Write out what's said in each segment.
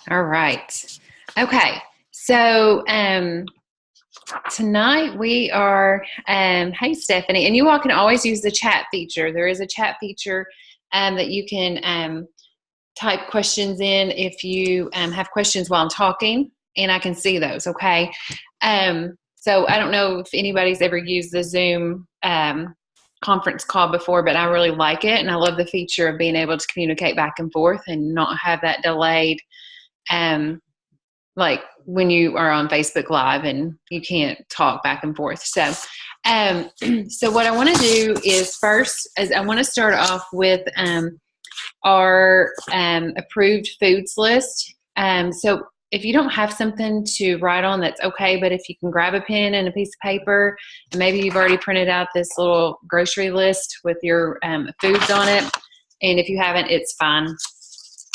All right. Okay. So tonight we are, hey Stephanie, and you all can always use the chat feature. There is a chat feature that you can type questions in if you have questions while I'm talking, and I can see those. Okay. So I don't know if anybody's ever used the Zoom conference call before, but I really like it, and I love the feature of being able to communicate back and forth and not have that delayed. Um, like when you are on Facebook Live and you can't talk back and forth. So, so what I want to do is first, is I want to start off with our approved foods list. So if you don't have something to write on, that's okay. But if you can grab a pen and a piece of paper, and maybe you've already printed out this little grocery list with your foods on it, and if you haven't, it's fine.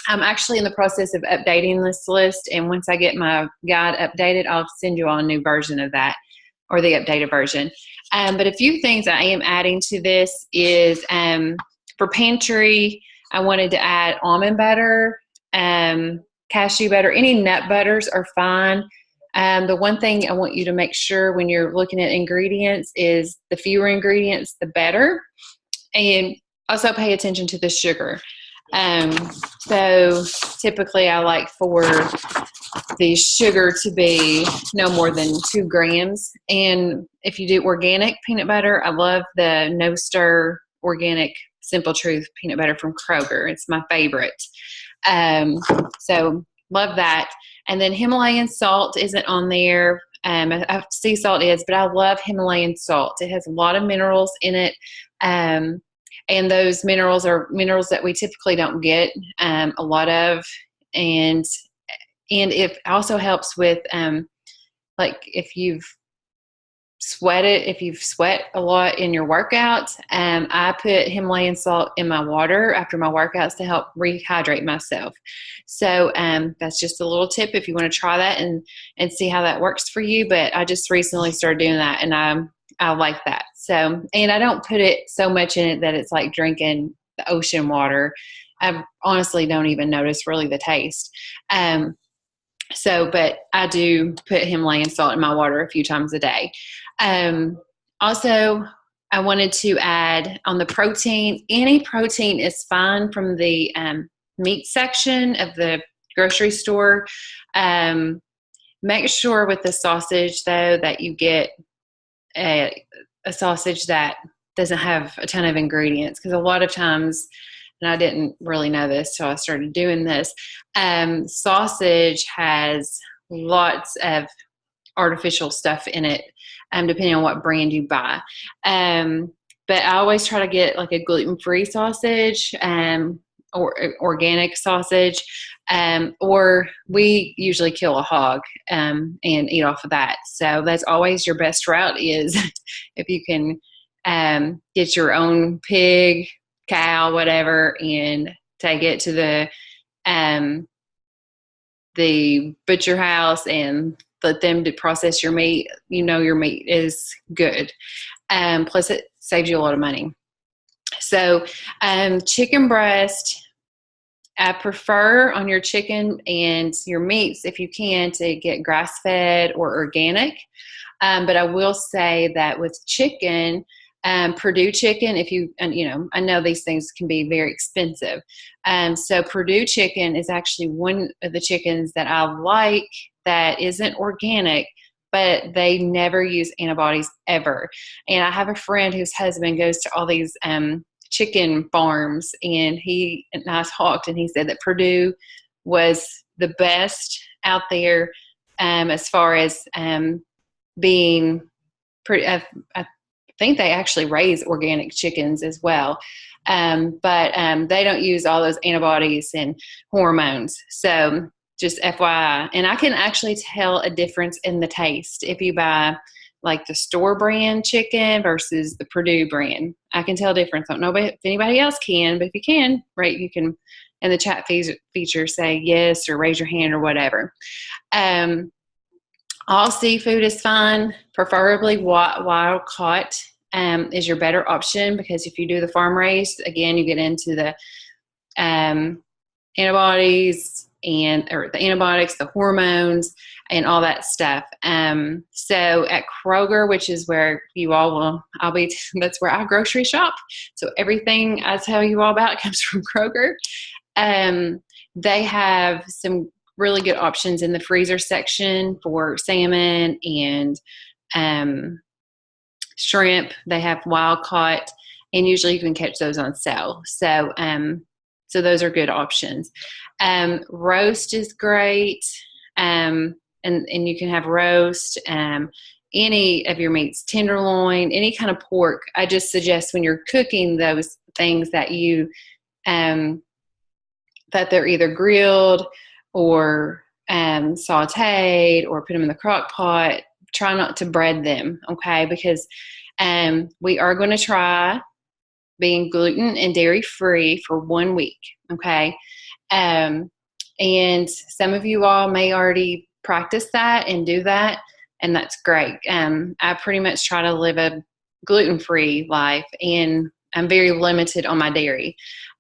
I'm actually in the process of updating this list, and once I get my guide updated, I'll send you all a new version of that, or the updated version. But a few things I am adding to this is for pantry, I wanted to add almond butter, cashew butter, any nut butters are fine. The one thing I want you to make sure when you're looking at ingredients is the fewer ingredients, the better. And also pay attention to the sugar. So typically I like for the sugar to be no more than 2 grams. And if you do organic peanut butter, I love the No Stir Organic Simple Truth peanut butter from Kroger. It's my favorite. So love that. And then Himalayan salt isn't on there. Sea salt is, but I love Himalayan salt. It has a lot of minerals in it. And those minerals are minerals that we typically don't get a lot of. And it also helps with, like if you've sweat a lot in your workouts, I put Himalayan salt in my water after my workouts to help rehydrate myself. So that's just a little tip if you want to try that and see how that works for you. But I just recently started doing that, and I like that. So, and I don't put it so much in it that it's like drinking the ocean water. I honestly don't even notice really the taste. But I do put Himalayan salt in my water a few times a day. Also, I wanted to add on the protein. Any protein is fine from the meat section of the grocery store. Make sure with the sausage, though, that you get a sausage that doesn't have a ton of ingredients, because a lot of times, and I didn't really know this till I started doing this, sausage has lots of artificial stuff in it, depending on what brand you buy. But I always try to get like a gluten-free sausage, or organic sausage, or we usually kill a hog and eat off of that. So that's always your best route, is if you can get your own pig, cow, whatever, and take it to the butcher house and let them to process your meat. You know your meat is good. Plus it saves you a lot of money. So chicken breast, I prefer on your chicken and your meats, if you can, to get grass-fed or organic. But I will say that with chicken, Purdue chicken, I know these things can be very expensive. So Purdue chicken is actually one of the chickens that I like that isn't organic, but they never use antibodies ever. And I have a friend whose husband goes to all these chicken farms, and he and I talked, and he said that Purdue was the best out there as far as being pretty. I think they actually raise organic chickens as well, but they don't use all those antibodies and hormones. So just FYI, and I can actually tell a difference in the taste if you buy like the store brand chicken versus the Purdue brand. I can tell a difference. I don't know if anybody else can, but if you can, right, you can in the chat feature say yes or raise your hand or whatever. All seafood is fine, preferably wild caught is your better option, because if you do the farm raised, again, you get into the antibodies, or the antibiotics, the hormones, and all that stuff. So at Kroger, which is where you all will, that's where I grocery shop. So everything I tell you all about comes from Kroger. They have some really good options in the freezer section for salmon and shrimp. They have wild caught, and usually you can catch those on sale. So those are good options. Roast is great. And you can have roast, any of your meats, tenderloin, any kind of pork. I just suggest when you're cooking those things that you, that they're either grilled or sauteed or put them in the crock pot. Try not to bread them, okay? Because we are going to try being gluten and dairy free for 1 week, okay? And some of you all may already practice that and do that, and that's great. I pretty much try to live a gluten-free life, and I'm very limited on my dairy.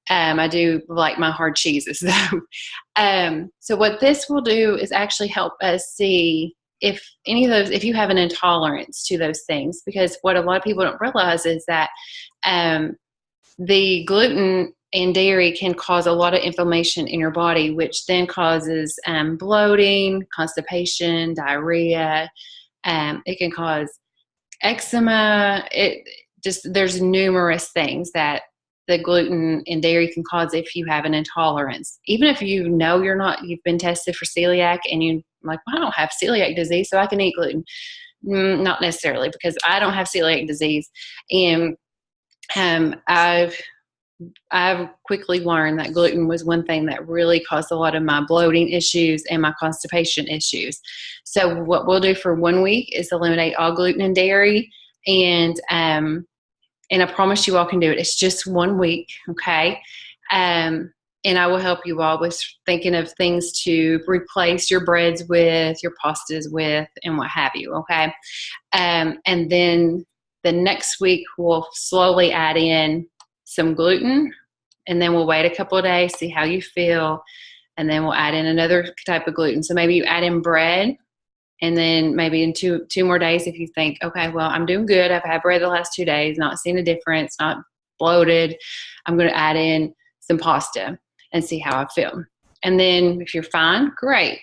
I do like my hard cheeses though. So what this will do is actually help us see if you have an intolerance to those things, because what a lot of people don't realize is that the gluten and dairy can cause a lot of inflammation in your body, which then causes bloating, constipation, diarrhea. It can cause eczema. There's numerous things that the gluten and dairy can cause if you have an intolerance. Even if you know you've been tested for celiac and you're like, well, I don't have celiac disease, so I can eat gluten. Not necessarily, because I don't have celiac disease. And I've quickly learned that gluten was one thing that really caused a lot of my bloating issues and my constipation issues. So what we'll do for 1 week is eliminate all gluten and dairy, and I promise you all can do it. It's just 1 week, okay? And I will help you all with thinking of things to replace your breads with, your pastas with, and what have you, okay? And then the next week, we'll slowly add in some gluten, and then we'll wait a couple of days, see how you feel, and then we'll add in another type of gluten. So maybe you add in bread, and then maybe in two more days, if you think, okay, well, I'm doing good. I've had bread the last 2 days, not seeing a difference, not bloated. I'm going to add in some pasta and see how I feel. And then if you're fine, great.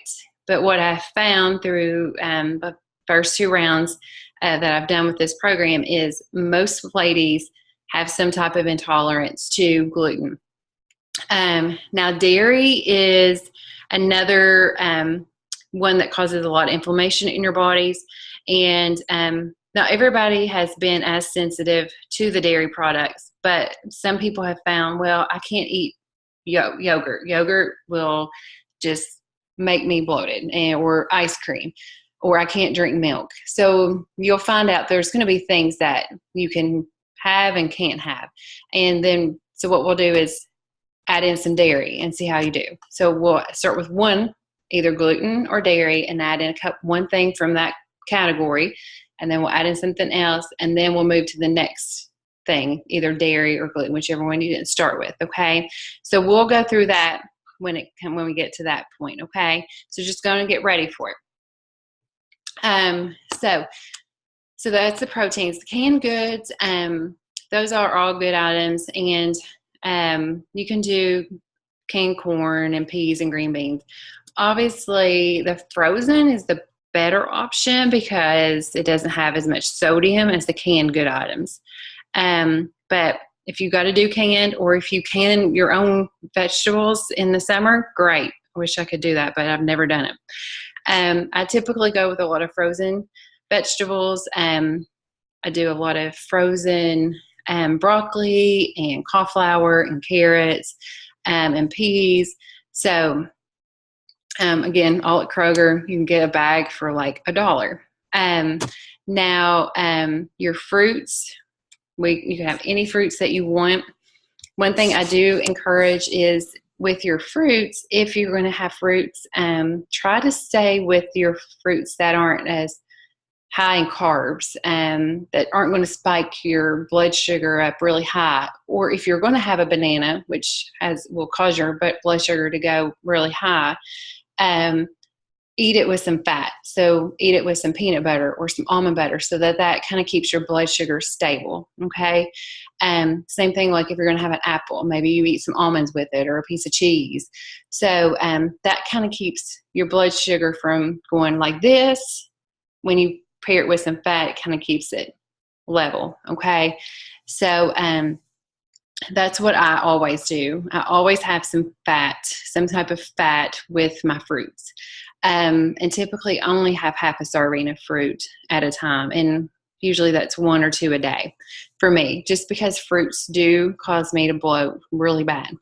But what I've found through the first 2 rounds that I've done with this program is most ladies have some type of intolerance to gluten. Now, dairy is another one that causes a lot of inflammation in your bodies. And not everybody has been as sensitive to the dairy products, but some people have found, well, I can't eat yogurt. Yogurt will just make me bloated, or ice cream, or I can't drink milk. So you'll find out there's going to be things that you can have and can't have. And then, so what we'll do is add in some dairy and see how you do. So we'll start with one, either gluten or dairy, and add in one thing from that category, and then we'll add in something else, and then we'll move to the next thing, either dairy or gluten, whichever one you didn't start with, okay? So we'll go through that when we get to that point, okay? So just going to get ready for it. So that's the proteins. The canned goods, those are all good items, and you can do canned corn and peas and green beans. Obviously, the frozen is the better option because it doesn't have as much sodium as the canned good items. But if you got to do canned, or if you can your own vegetables in the summer, great. I wish I could do that, but I've never done it. I typically go with a lot of frozen vegetables. I do a lot of frozen broccoli and cauliflower and carrots and peas. So again, all at Kroger, you can get a bag for like $1. Now, your fruits, you can have any fruits that you want. One thing I do encourage is with your fruits, if you're going to have fruits, try to stay with your fruits that aren't as high in carbs that aren't going to spike your blood sugar up really high. Or if you're going to have a banana, which will cause your blood sugar to go really high, eat it with some fat. So eat it with some peanut butter or some almond butter so that kind of keeps your blood sugar stable. Okay. Same thing, like if you're going to have an apple, maybe you eat some almonds with it or a piece of cheese. So that kind of keeps your blood sugar from going like this. When you pair it with some fat, it kind of keeps it level. Okay. So that's what I always do. I always have some type of fat with my fruits. And typically only have half a serving of fruit at a time. And usually that's 1 or 2 a day for me, just because fruits do cause me to bloat really bad.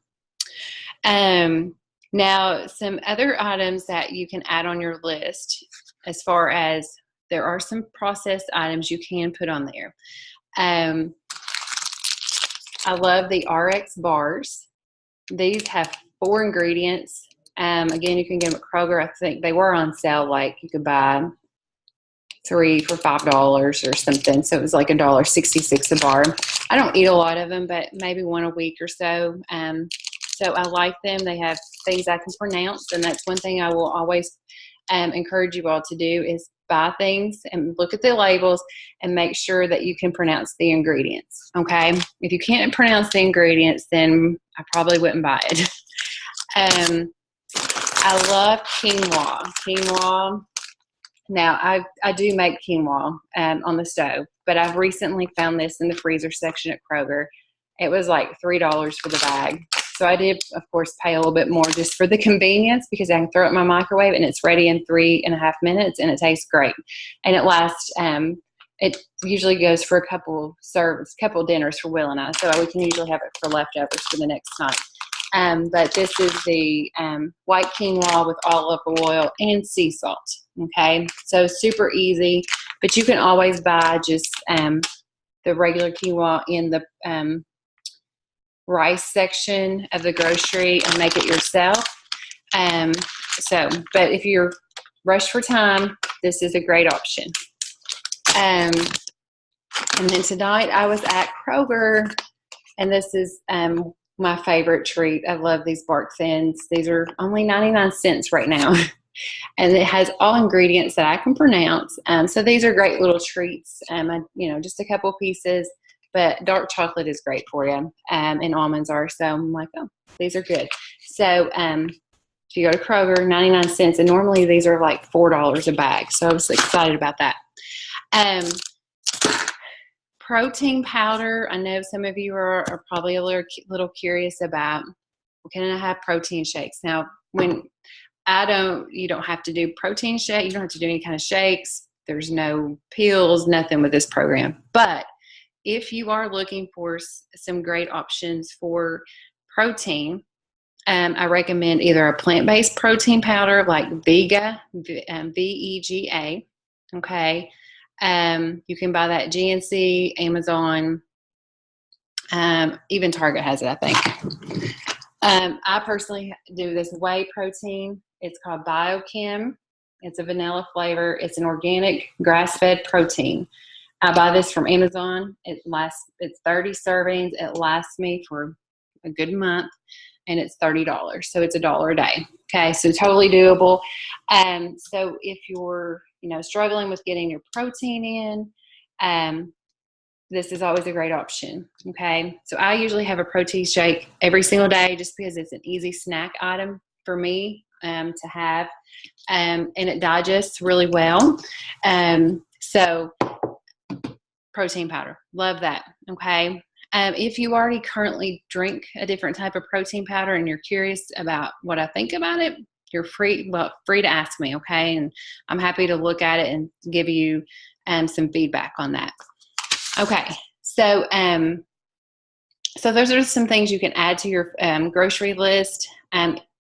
Now, some other items that you can add on your list, as far as there are some processed items you can put on there. I love the RX bars. These have 4 ingredients. Again, you can get them at Kroger. I think they were on sale. Like you could buy 3 for $5 or something. So it was like $1.66 a bar. I don't eat a lot of them, but maybe 1 a week or so. So I like them. They have things I can pronounce, and that's one thing I will always encourage you all to do is buy things and look at the labels and make sure that you can pronounce the ingredients. Okay. If you can't pronounce the ingredients, then I probably wouldn't buy it. I love quinoa. Quinoa. Now, I do make quinoa on the stove, but I've recently found this in the freezer section at Kroger. It was like $3 for the bag. So I did, of course, pay a little bit more just for the convenience, because I can throw it in my microwave and it's ready in 3.5 minutes and it tastes great. And it lasts, it usually goes for a couple dinners for Will and I. So we can usually have it for leftovers for the next night. But this is the white quinoa with olive oil and sea salt. Okay, so super easy, but you can always buy just the regular quinoa in the rice section of the grocery and make it yourself. But if you're rushed for time, this is a great option. And then tonight I was at Kroger, and this is my favorite treat. I love these bark thins. These are only 99 cents right now. And it has all ingredients that I can pronounce. So these are great little treats. Just a couple pieces, but dark chocolate is great for you. And almonds are. So I'm like, oh, these are good. So if you go to Kroger, 99 cents. And normally these are like $4 a bag. So I was excited about that. Protein powder. I know some of you are probably a little curious about, can I have protein shakes? Now, you don't have to do protein shake. You don't have to do any kind of shakes. There's no pills, nothing with this program. But if you are looking for some great options for protein, I recommend either a plant-based protein powder like Vega, VEGA. Okay. You can buy that at GNC, Amazon, even Target has it, I think. I personally do this whey protein. It's called Biochem. It's a vanilla flavor. It's an organic grass-fed protein. I buy this from Amazon. It's 30 servings. It lasts me for a good month, and it's $30. So it's $1 a day. Okay, so totally doable. So if you're struggling with getting your protein in, this is always a great option. Okay, so I usually have a protein shake every single day just because it's an easy snack item for me to have, and it digests really well. So protein powder, love that. Okay. If you already currently drink a different type of protein powder and you're curious about what I think about it, you're free to ask me. Okay. And I'm happy to look at it and give you some feedback on that. Okay. So those are some things you can add to your grocery list.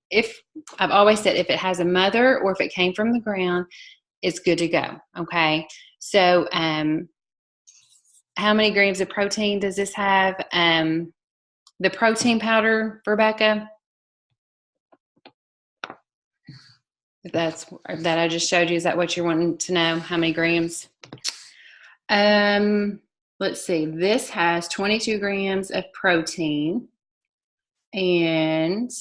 If I've always said, if it has a mother or if it came from the ground, it's good to go. Okay. So, how many grams of protein does this have? The protein powder, Rebecca? that I just showed you. Is that what you're wanting to know? How many grams? Let's see. This has 22 grams of protein, and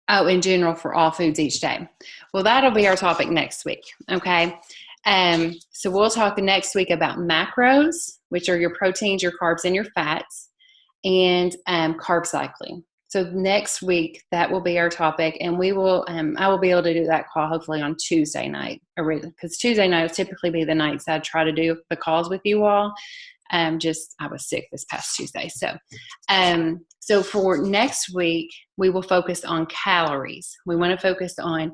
in general for all foods each day. Well, that'll be our topic next week. Okay. So we'll talk next week about macros, which are your proteins, your carbs, and your fats, and carb cycling. So next week, that will be our topic, and we will. I will be able to do that call hopefully on Tuesday night, because Tuesday night will typically be the nights I try to do the calls with you all. I was sick this past Tuesday, so for next week we will focus on calories. We want to focus on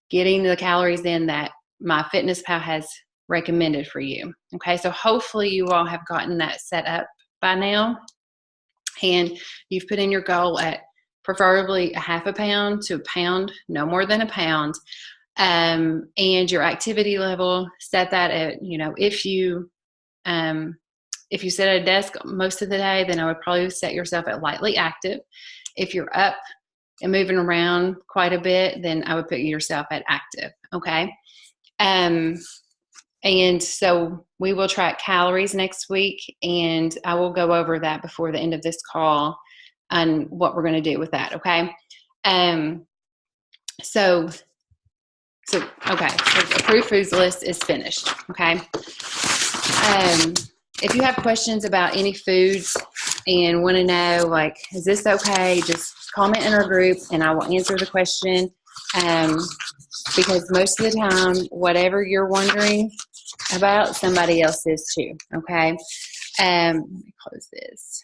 getting the calories in that MyFitnessPal has recommended for you. Okay, so hopefully you all have gotten that set up by now. And you've put in your goal at preferably a half a pound to a pound, no more than a pound. And your activity level, set that at, if you sit at a desk most of the day, then I would probably set yourself at lightly active. If you're up and moving around quite a bit, then I would put yourself at active. Okay. And so we will track calories next week, and I will go over that before the end of this call on what we're going to do with that. Okay. So approved foods list is finished. Okay. If you have questions about any foods and want to know, like, is this okay? Just comment in our group and I will answer the question. Because most of the time, whatever you're wondering about, somebody else is too. Okay. Let me close this.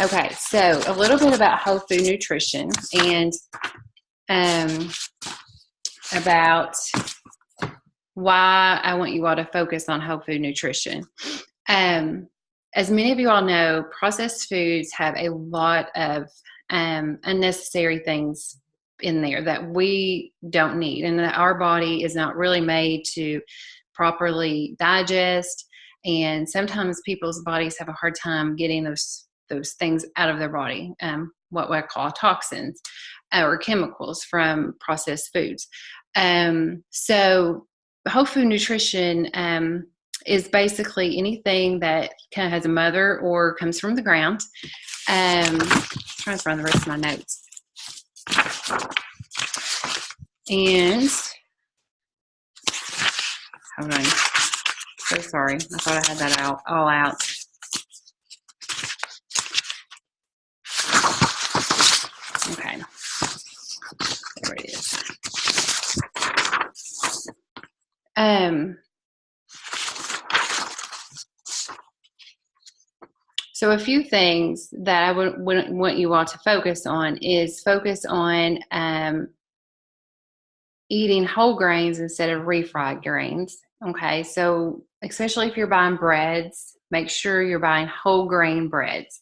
Okay. So a little bit about whole food nutrition and about why I want you all to focus on whole food nutrition. As many of you all know, processed foods have a lot of unnecessary things in there that we don't need, and that our body is not really made to properly digest. And sometimes people's bodies have a hard time getting those things out of their body, what we call toxins or chemicals from processed foods. So whole food nutrition is basically anything that kind of has a mother or comes from the ground. I'm trying to find the rest of my notes. And hold on. So sorry. I thought I had that all out. Okay. There it is. So a few things that I would want you all to focus on is eating whole grains instead of refried grains. Okay, so especially if you're buying breads, make sure you're buying whole grain breads.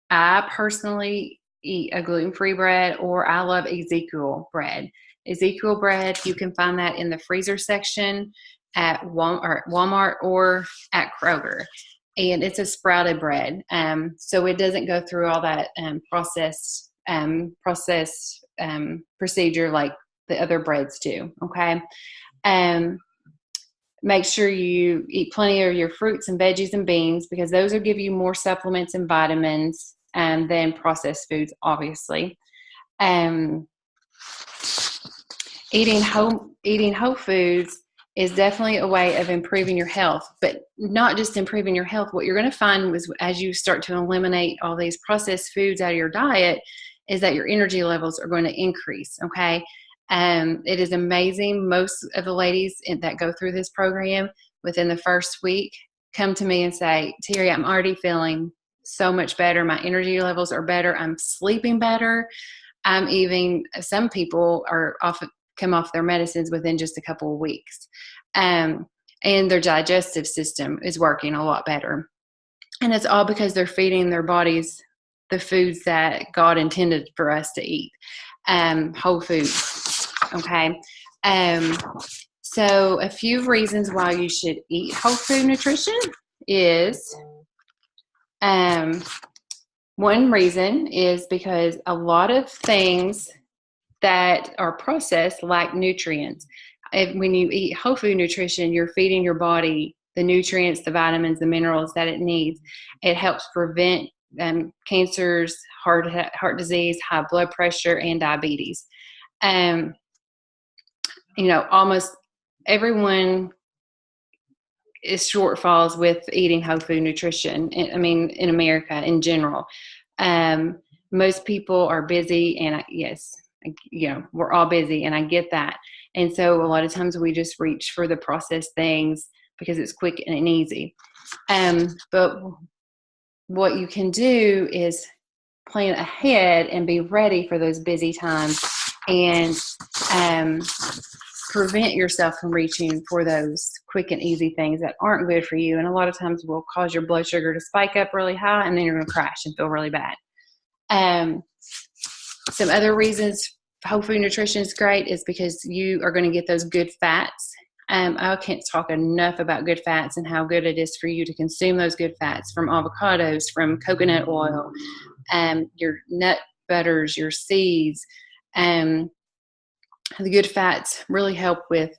I personally eat a gluten-free bread, or I love Ezekiel bread. Ezekiel bread, you can find that in the freezer section at Walmart or at Kroger. And it's a sprouted bread. So it doesn't go through all that processed procedure like the other breads do. Okay. Make sure you eat plenty of your fruits and veggies and beans, because those will give you more supplements and vitamins than processed foods, obviously. Eating whole foods is definitely a way of improving your health, but not just improving your health. What you're going to find is, as you start to eliminate all these processed foods out of your diet, is that your energy levels are going to increase. Okay. It is amazing. Most of the ladies that go through this program within the first week come to me and say, Terry, I'm already feeling so much better. My energy levels are better. I'm sleeping better. Some people come off their medicines within just a couple of weeks. And their digestive system is working a lot better. And it's all because they're feeding their bodies the foods that God intended for us to eat. Whole foods. Okay. So a few reasons why you should eat whole food nutrition is, one reason is because a lot of things that are processed lack nutrients. When you eat whole food nutrition, you're feeding your body the nutrients, the vitamins, the minerals that it needs. It helps prevent cancers, heart disease, high blood pressure, and diabetes. Almost everyone is shortfalls with eating whole food nutrition. I mean, in America in general, most people are busy, and we're all busy, and I get that. And so a lot of times we just reach for the processed things because it's quick and easy. But what you can do is plan ahead and be ready for those busy times, and prevent yourself from reaching for those quick and easy things that aren't good for you. And a lot of times will cause your blood sugar to spike up really high, and then you're going to crash and feel really bad. Some other reasons whole food nutrition is great is because you are going to get those good fats. I can't talk enough about good fats and how good it is for you to consume those good fats from avocados, from coconut oil, your nut butters, your seeds. The good fats really help with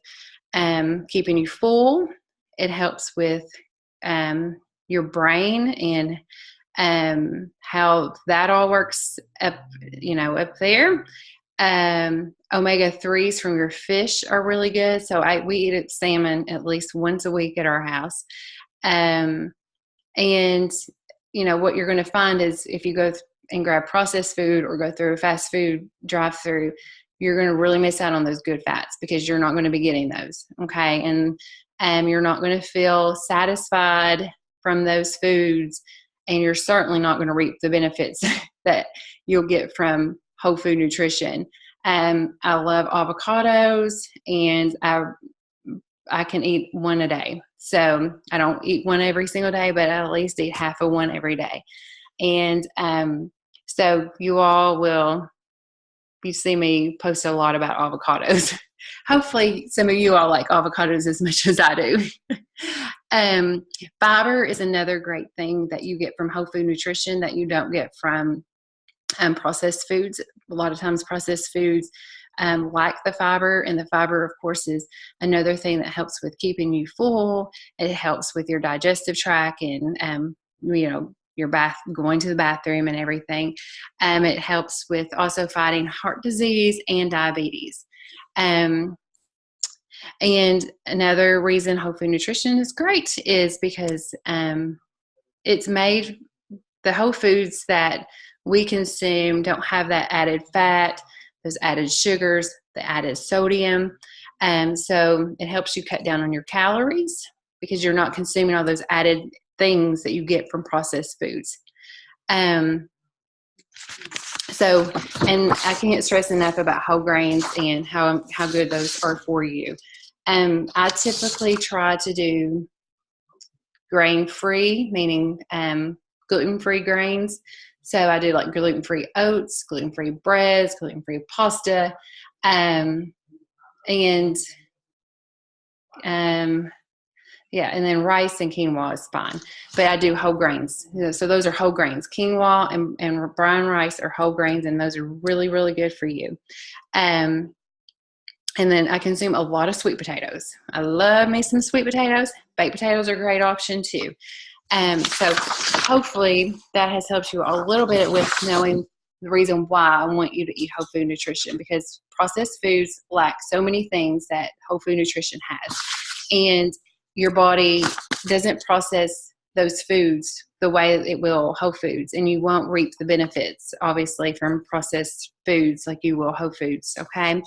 keeping you full. It helps with your brain and how that all works up there. Omega-3s from your fish are really good. So we eat salmon at least once a week at our house. And what you're going to find is if you go and grab processed food or go through a fast food drive-through, you're going to really miss out on those good fats because you're not going to be getting those. Okay. And you're not going to feel satisfied from those foods. And you're certainly not going to reap the benefits that you'll get from whole food nutrition. I love avocados, and I can eat one a day. So I don't eat one every single day, but I at least eat half of one every day. And so you see me post a lot about avocados. Hopefully some of you all like avocados as much as I do. Fiber is another great thing that you get from whole food nutrition that you don't get from processed foods. A lot of times processed foods lack the fiber, and the fiber, of course, is another thing that helps with keeping you full. It helps with your digestive tract and your going to the bathroom and everything. It helps with also fighting heart disease and diabetes. And another reason whole food nutrition is great is because it's made, the whole foods that we consume don't have that added fat, those added sugars, the added sodium. So it helps you cut down on your calories because you're not consuming all those added things that you get from processed foods. And I can't stress enough about whole grains and how good those are for you. I typically try to do grain-free, meaning gluten-free grains. So I do like gluten-free oats, gluten-free breads, gluten-free pasta, and then rice and quinoa is fine. But I do whole grains. So those are whole grains. Quinoa and brown rice are whole grains, and those are really, really good for you. And then I consume a lot of sweet potatoes. I love me some sweet potatoes. Baked potatoes are a great option too. So hopefully that has helped you a little bit with knowing the reason why I want you to eat whole food nutrition, because processed foods lack so many things that whole food nutrition has. And your body doesn't process those foods the way it will whole foods, and you won't reap the benefits, obviously, from processed foods like you will whole foods, okay?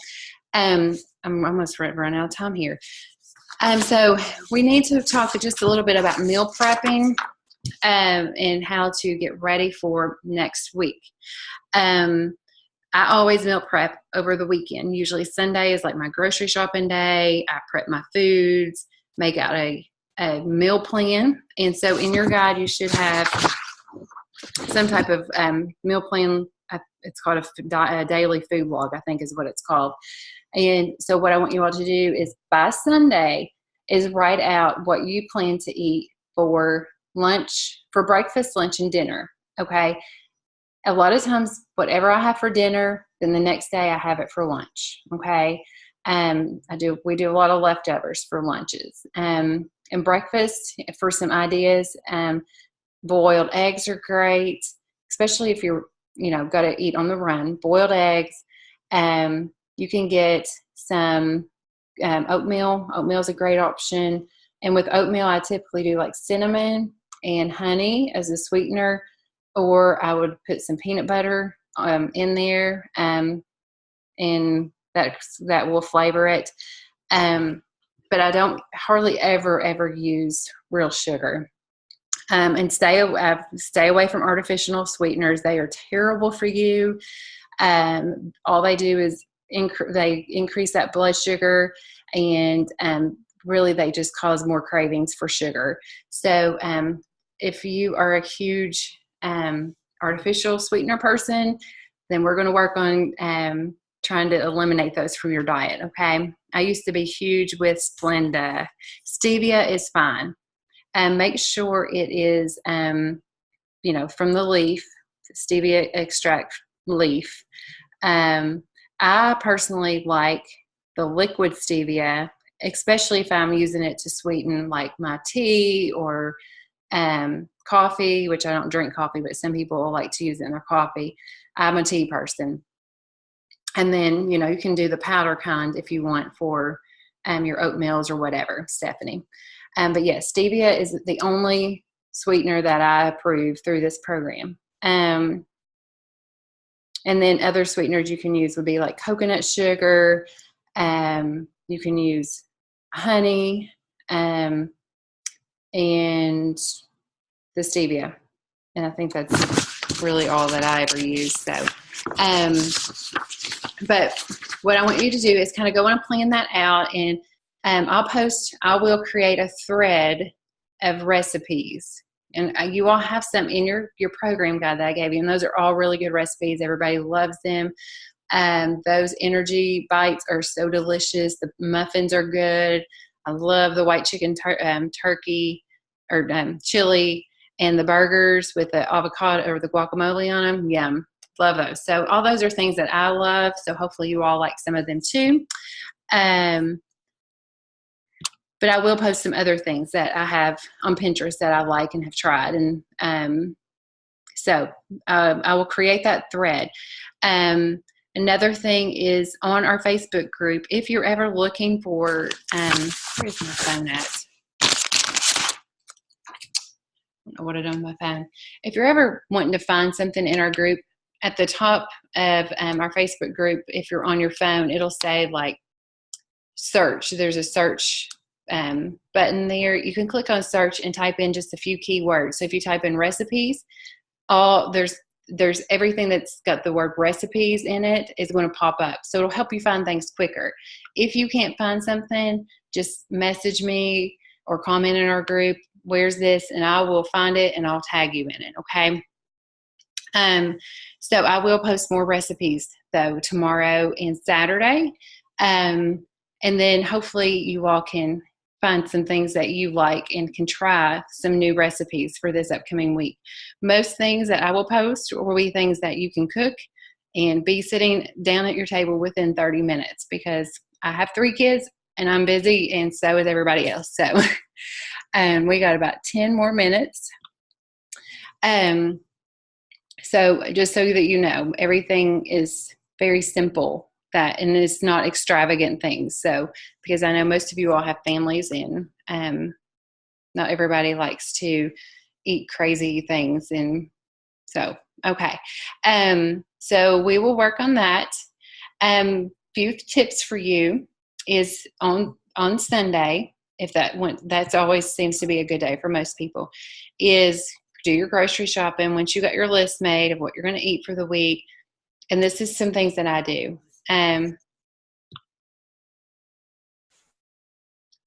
I'm almost run out of time here. So we need to talk just a little bit about meal prepping and how to get ready for next week. I always meal prep over the weekend. Usually Sunday is like my grocery shopping day. I prep my foods, make out a meal plan. And so in your guide, you should have some type of meal plan. It's called a daily food log, I think is what it's called. And so what I want you all to do is by Sunday is write out what you plan to eat for lunch, for breakfast, lunch, and dinner. Okay. a lot of times, whatever I have for dinner, then the next day I have it for lunch. Okay. We do a lot of leftovers for lunches. And breakfast, for some ideas, boiled eggs are great, especially if you're, got to eat on the run. Boiled eggs. You can get some oatmeal. Oatmeal is a great option. And with oatmeal, I typically do like cinnamon and honey as a sweetener, or I would put some peanut butter in there, and that will flavor it. But I don't hardly ever use real sugar. And stay away from artificial sweeteners. They are terrible for you. All they do is they increase that blood sugar, and really they just cause more cravings for sugar. So if you are a huge artificial sweetener person, then we're going to work on trying to eliminate those from your diet. Okay. I used to be huge with Splenda. Stevia is fine. And make sure it is, from the leaf, stevia extract leaf. I personally like the liquid stevia, especially if I'm using it to sweeten like my tea or coffee, which I don't drink coffee, but some people like to use it in their coffee. I'm a tea person. And then, you can do the powder kind if you want for your oatmeals or whatever, Stephanie. But yes, stevia is the only sweetener that I approve through this program. And then other sweeteners you can use would be like coconut sugar. You can use honey and the stevia. And I think that's really all that I ever use. So, but what I want you to do is kind of go and plan that out, and I will create a thread of recipes, and you all have some in your program guide that I gave you, and those are all really good recipes. Everybody loves them. Those energy bites are so delicious. The muffins are good. I love the white chicken turkey or chili, and the burgers with the avocado or the guacamole on them. Yum. Love those. So all those are things that I love. So hopefully you all like some of them too. But I will post some other things that I have on Pinterest that I like and have tried. And so I will create that thread. Another thing is on our Facebook group, if you're ever looking for, where's my phone at? I don't know what I done with my phone. If you're ever wanting to find something in our group, at the top of our Facebook group, if you're on your phone, it'll say like search. There's a search button there. You can click on search and type in just a few keywords. So if you type in recipes, there's everything that's got the word recipes in it is going to pop up. So it'll help you find things quicker. If you can't find something, just message me or comment in our group, where's this? And I will find it and I'll tag you in it. Okay. So I will post more recipes though tomorrow and Saturday. And then hopefully you all can find some things that you like and can try some new recipes for this upcoming week. Most things that I will post will be things that you can cook and be sitting down at your table within 30 minutes, because I have 3 kids and I'm busy, and so is everybody else. So we got about 10 more minutes. So just so that you know, everything is very simple, and it's not extravagant things. So, because I know most of you all have families, and not everybody likes to eat crazy things. And so, okay. So we will work on that. Few tips for you is on Sunday, if that's always seems to be a good day for most people, is do your grocery shopping once you got your list made of what you're going to eat for the week. And this is some things that I do.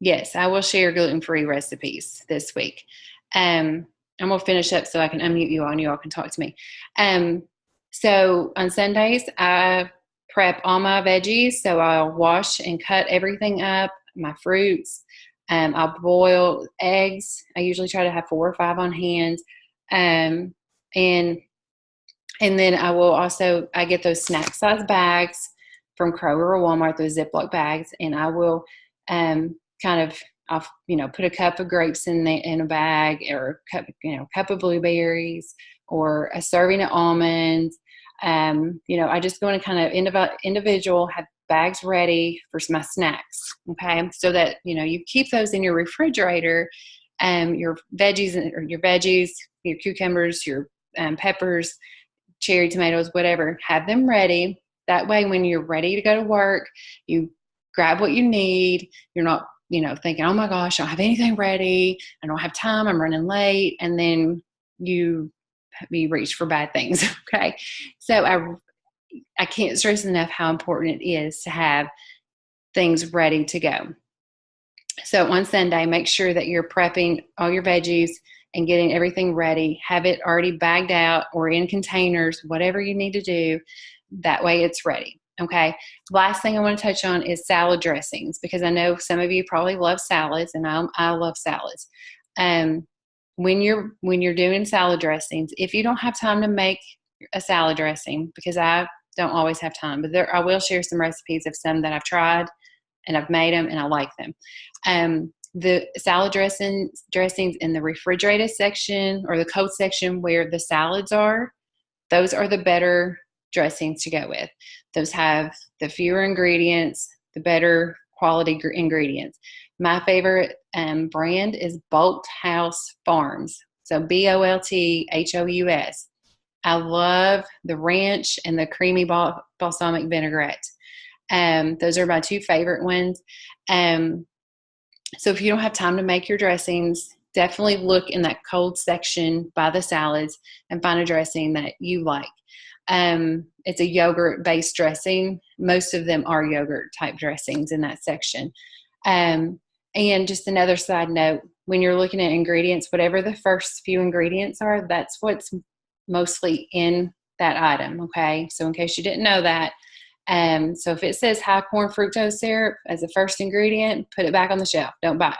Yes, I will share gluten-free recipes this week. I'm going to finish up so I can unmute you all and you all can talk to me. So on Sundays, I prep all my veggies. So I'll wash and cut everything up, my fruits. I'll boil eggs. I usually try to have 4 or 5 on hand. And And then I get those snack size bags from Kroger or Walmart, those Ziploc bags, and I will I'll put a cup of grapes in a bag, or cup of blueberries, or a serving of almonds. I just go in kind of individual, have bags ready for my snacks. Okay. So that, you keep those in your refrigerator, your veggies, your cucumbers, your peppers, cherry tomatoes, whatever, have them ready. That way, when you're ready to go to work, you grab what you need. You're not, thinking, oh my gosh, I don't have anything ready. I don't have time. I'm running late. And then you reach for bad things. Okay. So I can't stress enough how important it is to have things ready to go. So on Sunday, make sure that you're prepping all your veggies and getting everything ready. Have it already bagged out or in containers, whatever you need to do. That way it's ready. Okay. Last thing I want to touch on is salad dressings, because I know some of you probably love salads, and I love salads. When you're doing salad dressings, if you don't have time to make a salad dressing, because I don't always have time, but I will share some recipes of some that I've tried and I've made them and I like them. The salad dressings in the refrigerated section or the cold section where the salads are, those are the better dressings to go with. Those have the fewer ingredients, the better quality ingredients. My favorite brand is Bolthouse Farms. So Bolthous. I love the ranch and the creamy balsamic vinaigrette. Those are my two favorite ones. So if you don't have time to make your dressings, definitely look in that cold section by the salads and find a dressing that you like. It's a yogurt-based dressing. Most of them are yogurt-type dressings in that section. And just another side note, when you're looking at ingredients, whatever the first few ingredients are, that's what's mostly in that item, okay? So in case you didn't know that, so if it says high corn fructose syrup as the first ingredient, put it back on the shelf. Don't buy it.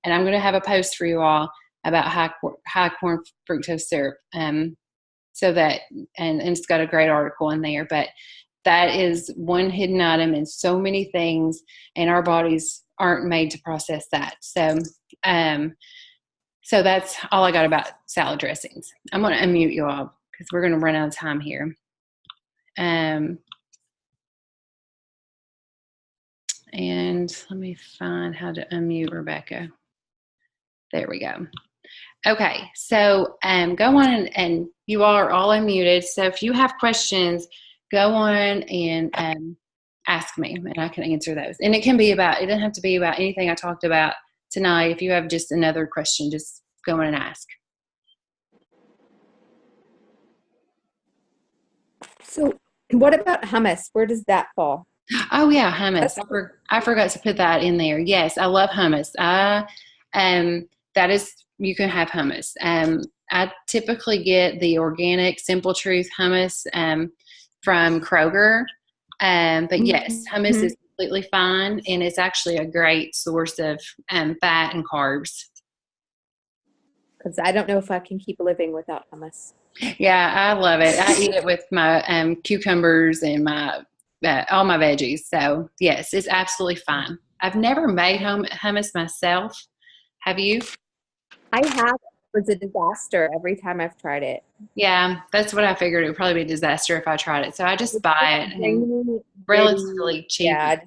And I'm going to have a post for you all about high corn fructose syrup. So that, and it's got a great article in there, but that is one hidden item in so many things, and our bodies aren't made to process that. So that's all I got about salad dressings. I'm going to unmute you all because we're going to run out of time here. And let me find how to unmute Rebecca. There we go. Okay, so go on and you all are all unmuted. So if you have questions, go on and ask me, and I can answer those. And it doesn't have to be about anything I talked about tonight. If you have just another question, just go on and ask. So what about hummus? Where does that fall? Oh yeah, hummus. I forgot to put that in there. Yes, I love hummus. You can have hummus. I typically get the organic Simple Truth hummus from Kroger. But yes, hummus is completely fine, and it's actually a great source of fat and carbs. Because I don't know if I can keep living without hummus. Yeah, I love it. I eat it with my cucumbers and my all my veggies. So yes, it's absolutely fine. I've never made hummus myself. Have you? I have. It was a disaster every time I've tried it. Yeah, that's what I figured. It would probably be a disaster if I tried it. So I just buy it, and relatively cheap. Yeah.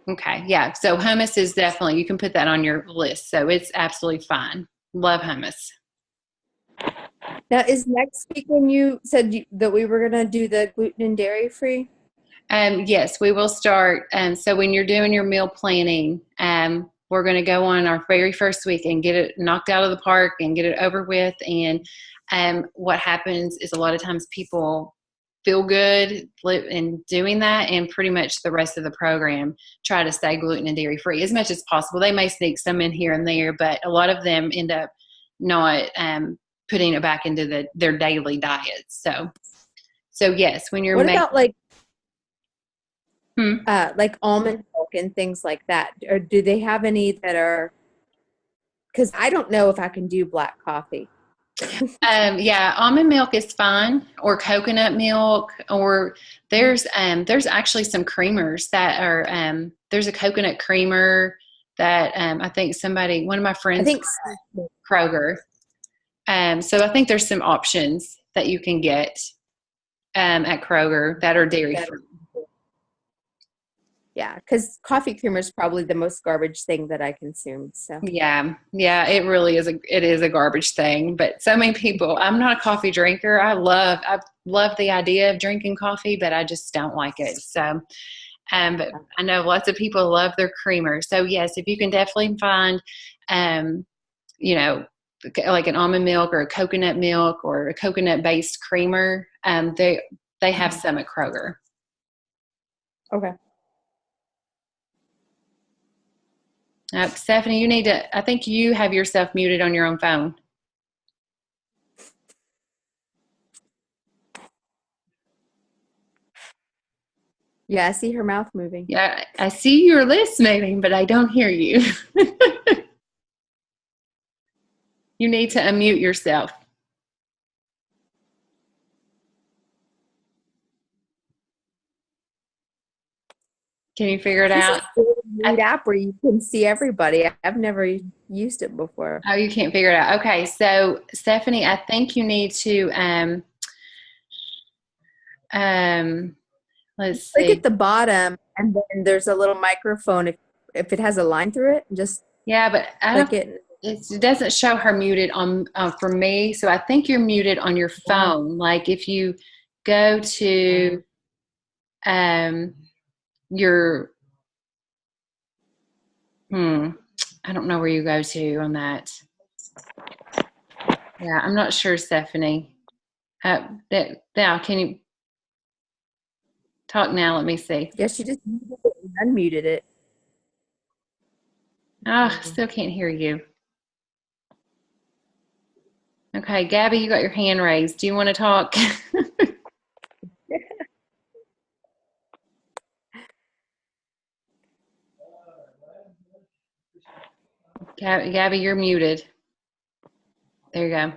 Okay, yeah. So hummus is definitely, you can put that on your list. So it's absolutely fine. Love hummus. Now, is next week when you said that we were going to do the gluten and dairy free? Yes, we will start. So when you're doing your meal planning, we're going to go on our very first week and get it knocked out of the park and get it over with. And what happens is a lot of times people feel good in doing that, and pretty much the rest of the program try to stay gluten and dairy free as much as possible. They may sneak some in here and there, but a lot of them end up not putting it back into their daily diets. So yes, when you're what about like almond milk and things like that? Or do they have any that are? Because I don't know if I can do black coffee. Yeah, almond milk is fine, or coconut milk, or there's actually some creamers that are there's a coconut creamer that I think one of my I friends, think Kroger. So I think there's some options that you can get at Kroger that are dairy free. yeah, because coffee creamer is probably the most garbage thing that I consume. So Yeah, yeah, it really is a garbage thing. But so many people, I'm not a coffee drinker. I love the idea of drinking coffee, but I just don't like it. So, but I know lots of people love their creamer. So yes, if you can definitely find, um, you know, like an almond milk or a coconut milk or a coconut based creamer, they have some at Kroger. okay. Stephanie, I think you have yourself muted on your own phone. Yeah, I see her mouth moving. Yeah, I see your lips moving, but I don't hear you. You need to unmute yourself. Can you figure it out? Neat app where you can see everybody. I've never used it before. Oh, you can't figure it out. Okay, so Stephanie, I think you need to let's Click see. at the bottom, and then there's a little microphone. If it has a line through it, just Yeah, but click it. it doesn't show her muted on for me. So I think you're muted on your phone. Like if you go to your I don't know where you go to on that. Yeah, I'm not sure, Stephanie. Now, can you talk now? Let me see. Yes, you just unmuted it. Still can't hear you. Okay, Gabby, you got your hand raised. Do you want to talk? Gabby, you're muted. There you go.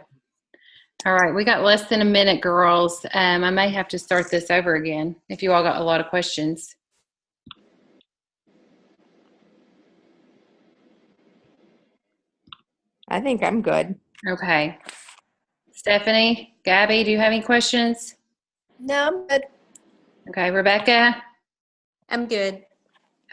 All right, we got less than a minute, girls. I may have to start this over again if you all got a lot of questions. I think I'm good. Okay. Stephanie, Gabby, do you have any questions? No, I'm good. Okay, Rebecca? I'm good.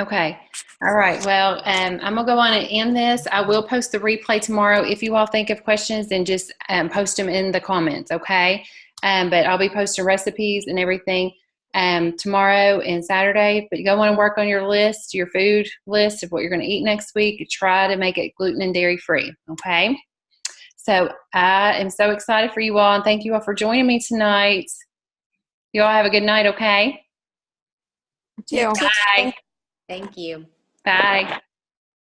Okay. All right. Well, I'm going to go on and end this. I will post the replay tomorrow. If you all think of questions, then just post them in the comments, okay? But I'll be posting recipes and everything tomorrow and Saturday. But you go on and work on your list, your food list of what you're going to eat next week. Try to make it gluten and dairy free, okay? So I am so excited for you all, and thank you all for joining me tonight. You all have a good night, okay? You too. Bye. Thank you. Bye.